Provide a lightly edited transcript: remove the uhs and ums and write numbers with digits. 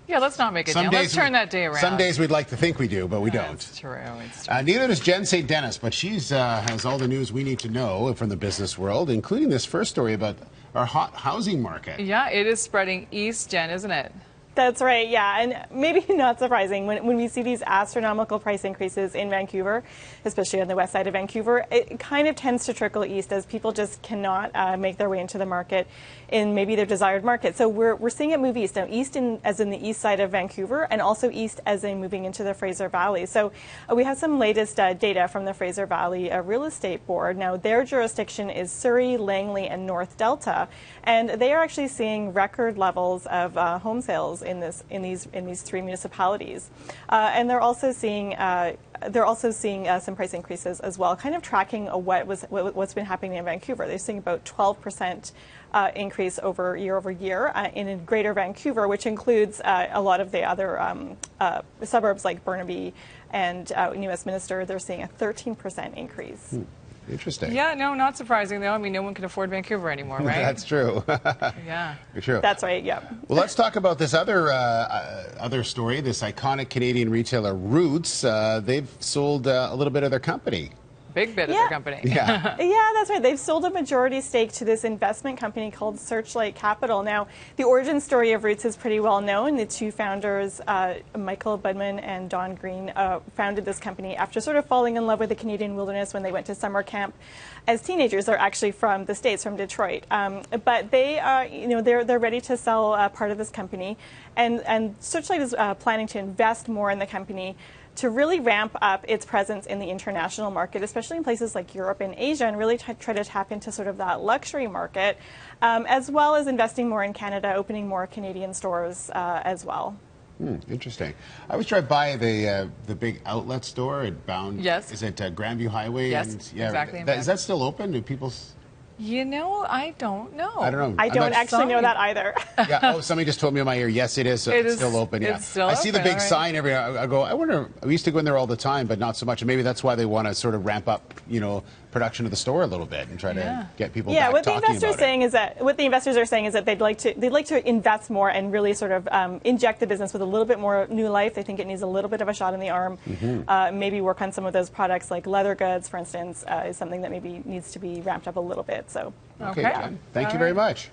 Yeah, let's not make it down. Let's turn that day around. Some days we'd like to think we do, but we don't. It's true. It's true. Neither does Jen St. Dennis, but she's has all the news we need to know from the business world, including this first story about our hot housing market. Yeah, it is spreading east, Jen, isn't it? That's right, yeah, and maybe not surprising when we see these astronomical price increases in Vancouver, especially on the west side of Vancouver, it kind of tends to trickle east as people just cannot make their way into the market in maybe their desired market. So we're seeing it move east. Now, east as in the east side of Vancouver, and also east as in moving into the Fraser Valley. So we have some latest data from the Fraser Valley Real Estate Board. Now, their jurisdiction is Surrey, Langley, and North Delta, and they are actually seeing record levels of home sales in these three municipalities, and they're also seeing some price increases as well, kind of tracking what's been happening in Vancouver. They're seeing about 12% increase year over year in Greater Vancouver, which includes a lot of the other suburbs like Burnaby and New Westminster. They're seeing a 13% increase. Interesting. Yeah, no, not surprising, though. I mean, no one can afford Vancouver anymore, right? That's true. Yeah. True. That's right, yeah. Well, let's talk about this other story, this iconic Canadian retailer, Roots. They've sold a little bit of their company. Big bit of their company. Yeah. Yeah, that's right. They've sold a majority stake to this investment company called Searchlight Capital. Now, the origin story of Roots is pretty well known. The two founders, Michael Budman and Don Green, founded this company after sort of falling in love with the Canadian wilderness when they went to summer camp as teenagers. They're actually from the States, from Detroit. But they, they're ready to sell part of this company, and Searchlight is planning to invest more in the company to really ramp up its presence in the international market, especially in places like Europe and Asia, and really try to tap into sort of that luxury market, as well as investing more in Canada, opening more Canadian stores as well. Interesting. I always drive by the big outlet store at Bound. Yes. Is it Grandview Highway? Yes, and, yeah, exactly. Is that still open? Do people? You know, I don't know. I don't know. I don't actually know that either. Yeah. Oh, somebody just told me in my ear. Yes, it is. So it's still open. Yeah. It's still I see the open, big sign everywhere. I go. I wonder. We used to go in there all the time, but not so much. And maybe that's why they want to sort of ramp up, production of the store a little bit and try to get people back what talking the investors about it. What the investors are saying is that they'd like to invest more and really sort of inject the business with a little bit more new life. They think it needs a little bit of a shot in the arm. Maybe work on some of those products like leather goods, for instance, is something that maybe needs to be ramped up a little bit. So. Okay, Jen. Thank you very much.